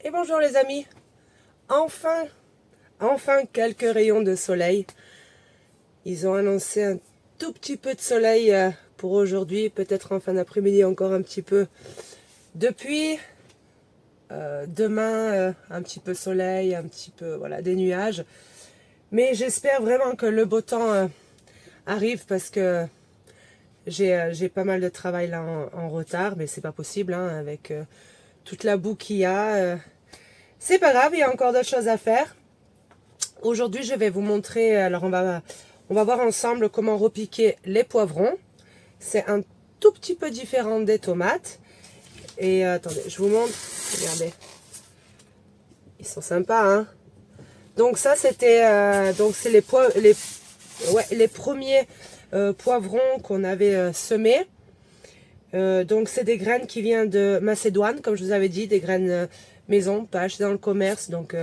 Et bonjour les amis, enfin quelques rayons de soleil. Ils ont annoncé un tout petit peu de soleil pour aujourd'hui, peut-être en fin d'après-midi encore un petit peu. Depuis demain, un petit peu soleil, un petit peu voilà des nuages. Mais j'espère vraiment que le beau temps arrive parce que j'ai pas mal de travail là en retard, mais c'est pas possible hein, avec toute la boue qu'il y a. C'est pas grave, il y a encore d'autres choses à faire. Aujourd'hui, je vais vous montrer, alors on va voir ensemble comment repiquer les poivrons. C'est un tout petit peu différent des tomates. Et attendez, je vous montre, regardez. Ils sont sympas, hein. Donc ça, c'était, donc c'est les premiers poivrons qu'on avait semés. Donc c'est des graines qui viennent de Macédoine, comme je vous avais dit, des graines maison, pas achetées dans le commerce. Donc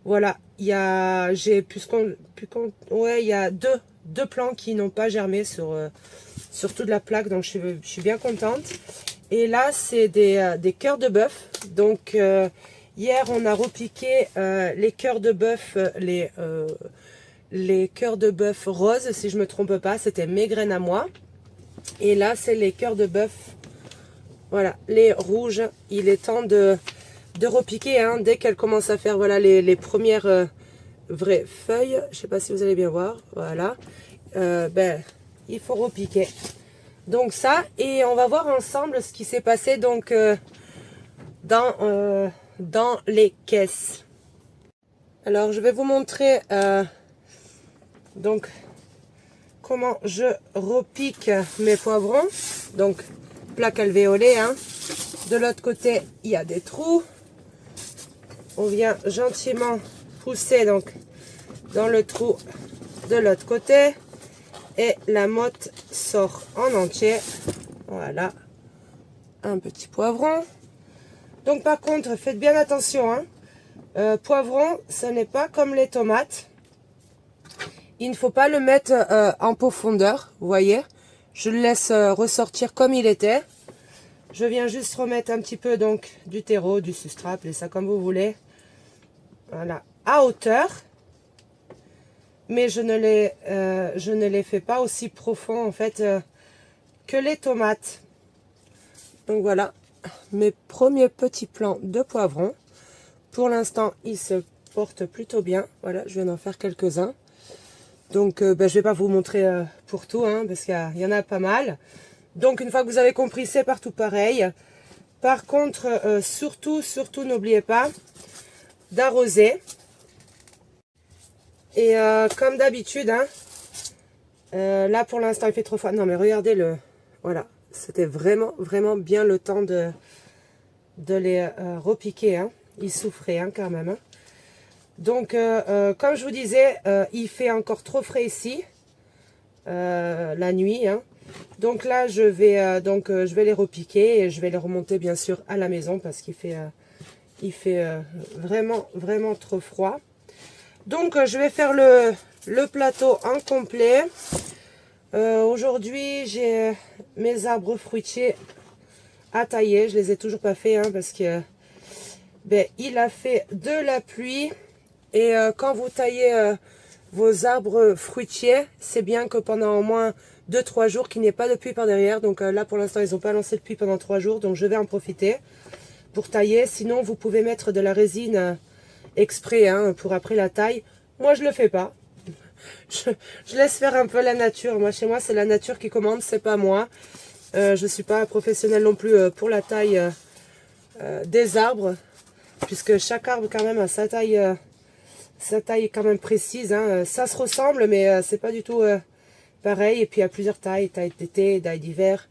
voilà, il y a, il y a deux plants qui n'ont pas germé sur toute la plaque, donc je suis bien contente. Et là, c'est des cœurs de bœuf. Donc hier, on a repiqué les cœurs de bœuf, les cœurs de bœuf roses, si je me trompe pas, c'était mes graines à moi. Et là, c'est les cœurs de bœuf, voilà, les rouges. Il est temps de repiquer, hein, dès qu'elles commencent à faire voilà, les premières vraies feuilles. Je ne sais pas si vous allez bien voir, voilà. Il faut repiquer. Donc ça, et on va voir ensemble ce qui s'est passé donc dans les caisses. Alors, je vais vous montrer donc comment je repique mes poivrons. Donc, plaque alvéolée, hein. De l'autre côté, il y a des trous. On vient gentiment pousser donc dans le trou de l'autre côté. Et la motte sort en entier. Voilà. Un petit poivron. Donc par contre, faites bien attention, hein. Poivron, ce n'est pas comme les tomates. Il ne faut pas le mettre en profondeur, vous voyez. Je le laisse ressortir comme il était. Je viens juste remettre un petit peu donc du terreau, du substrat, appelez ça comme vous voulez. Voilà, à hauteur. Mais je ne les fais pas aussi profond en fait que les tomates. Donc voilà, mes premiers petits plants de poivrons. Pour l'instant, ils se portent plutôt bien. Voilà, je viens d'en faire quelques-uns. Donc, je ne vais pas vous montrer pour tout, hein, parce qu'il y en a pas mal. Donc, une fois que vous avez compris, c'est partout pareil. Par contre, surtout, n'oubliez pas d'arroser. Et comme d'habitude, hein, là, pour l'instant, il fait trop froid. Non, mais regardez le... Voilà, c'était vraiment bien le temps de les repiquer. Hein. Ils souffraient hein, quand même. Hein. Donc, comme je vous disais, il fait encore trop frais ici, la nuit. Hein. Donc là, je vais les repiquer et je vais les remonter bien sûr à la maison parce qu'il fait, vraiment trop froid. Donc, je vais faire le plateau en complet. Aujourd'hui, j'ai mes arbres fruitiers à tailler. Je les ai toujours pas fait hein, parce que il a fait de la pluie. Et quand vous taillez vos arbres fruitiers, c'est bien que pendant au moins 2-3 jours, qu'il n'y ait pas de pluie par derrière. Donc là, pour l'instant, ils n'ont pas lancé de pluie pendant 3 jours. Donc je vais en profiter pour tailler. Sinon, vous pouvez mettre de la résine exprès hein, pour après la taille. Moi, je ne le fais pas. Je laisse faire un peu la nature. Moi, chez moi, c'est la nature qui commande, c'est pas moi. Je ne suis pas professionnelle non plus pour la taille des arbres. Puisque chaque arbre, quand même, a sa taille est quand même précise. Hein. Ça se ressemble, mais c'est pas du tout pareil. Et puis, il y a plusieurs tailles. Taille d'été, taille d'hiver.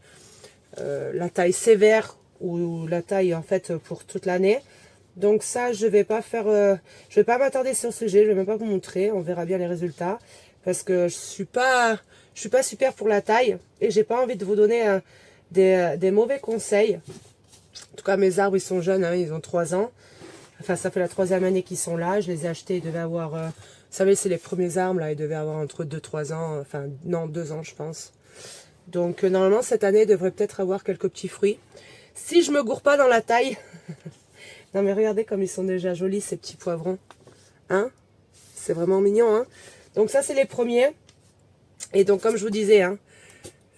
La taille sévère ou la taille, en fait, pour toute l'année. Donc ça, je vais pas m'attarder sur ce sujet, je vais même pas vous montrer, on verra bien les résultats. Parce que je suis pas super pour la taille et j'ai pas envie de vous donner des mauvais conseils. En tout cas, mes arbres, ils sont jeunes, hein, ils ont 3 ans. Enfin, ça fait la 3e année qu'ils sont là, je les ai achetés, ils devaient avoir... vous savez, c'est les premiers arbres, là, ils devaient avoir entre 2-3 ans, enfin, non, 2 ans, je pense. Donc, normalement, cette année, ils devraient peut-être avoir quelques petits fruits. Si je me gourre pas dans la taille... Non mais regardez comme ils sont déjà jolis ces petits poivrons. Hein? C'est vraiment mignon. Hein? Donc ça c'est les premiers. Et donc comme je vous disais, hein,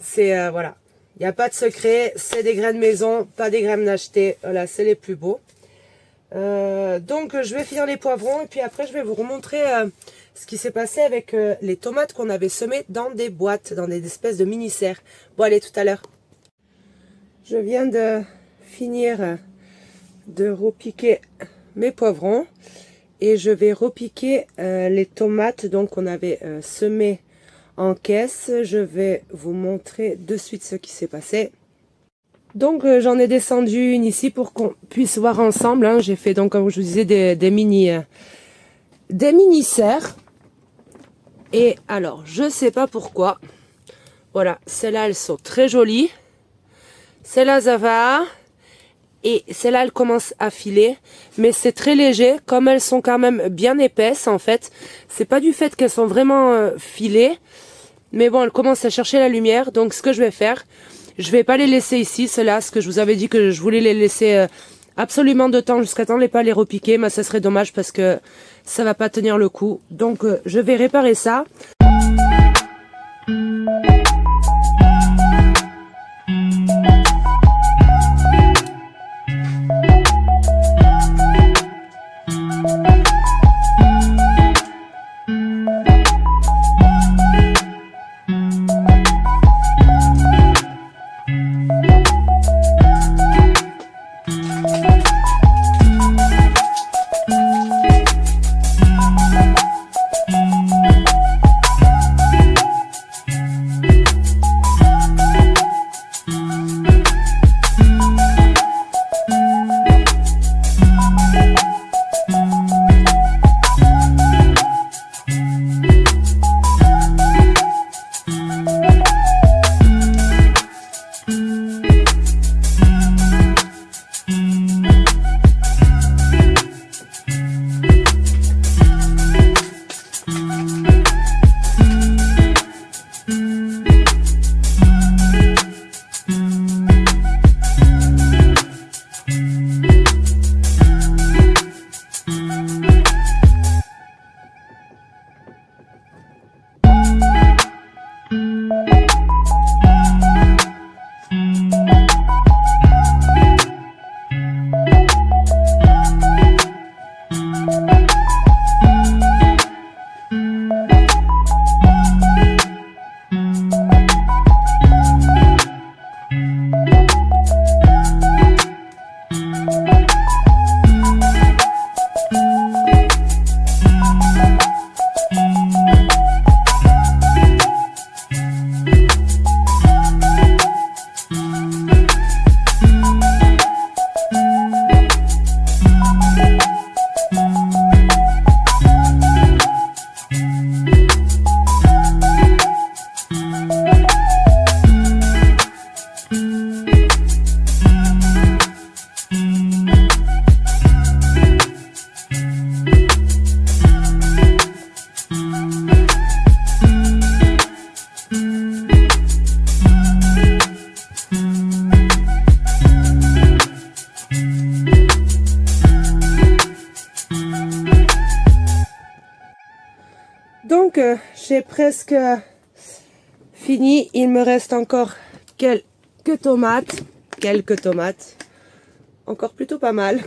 c'est voilà. Il n'y a pas de secret. C'est des graines maison, pas des graines achetées. Voilà, c'est les plus beaux. Donc je vais finir les poivrons. Et puis après je vais vous remontrer ce qui s'est passé avec les tomates qu'on avait semées dans des boîtes, dans des espèces de mini-serres. Bon allez, tout à l'heure. Je viens de finir de repiquer mes poivrons et je vais repiquer les tomates donc qu'on avait semées en caisse. Je vais vous montrer de suite ce qui s'est passé. Donc j'en ai descendu une ici pour qu'on puisse voir ensemble, hein. J'ai fait donc comme je vous disais des mini serres. Et alors je sais pas pourquoi, voilà, celles-là elles sont très jolies, celle-là ça va. Et celle-là, elle commence à filer, mais c'est très léger, comme elles sont quand même bien épaisses en fait. C'est pas du fait qu'elles sont vraiment filées, mais bon, elles commencent à chercher la lumière. Donc ce que je vais faire, je vais pas les laisser ici, celles-là, ce que je vous avais dit que je voulais les laisser absolument de temps jusqu'à temps de pas les repiquer, mais ça serait dommage parce que ça va pas tenir le coup. Donc je vais réparer ça. Donc j'ai presque fini. Il me reste encore quelques tomates. Encore plutôt pas mal.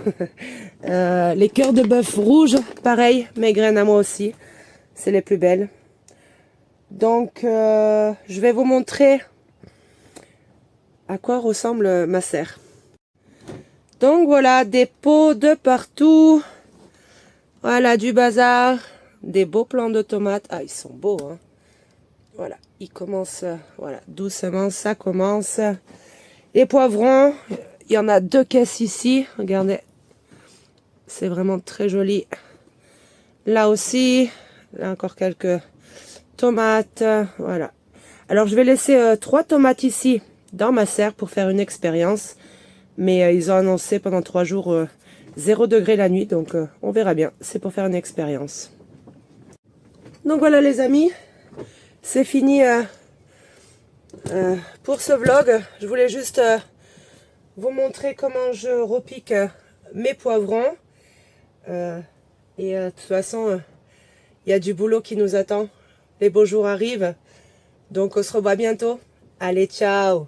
Les cœurs de bœuf rouges, pareil, mes graines à moi aussi. C'est les plus belles. Donc je vais vous montrer à quoi ressemble ma serre. Donc voilà, des pots de partout. Voilà, du bazar. Des beaux plants de tomates. Ah, ils sont beaux, hein. Voilà, ils commencent, voilà, doucement, ça commence. Les poivrons, il y en a 2 caisses ici. Regardez, c'est vraiment très joli. Là aussi, là encore quelques tomates. Voilà. Alors, je vais laisser 3 tomates ici dans ma serre pour faire une expérience. Mais ils ont annoncé pendant 3 jours 0 degré la nuit. Donc, on verra bien. C'est pour faire une expérience. Donc voilà les amis, c'est fini pour ce vlog. Je voulais juste vous montrer comment je repique mes poivrons. De toute façon, il y a du boulot qui nous attend. Les beaux jours arrivent. Donc on se revoit bientôt. Allez, ciao!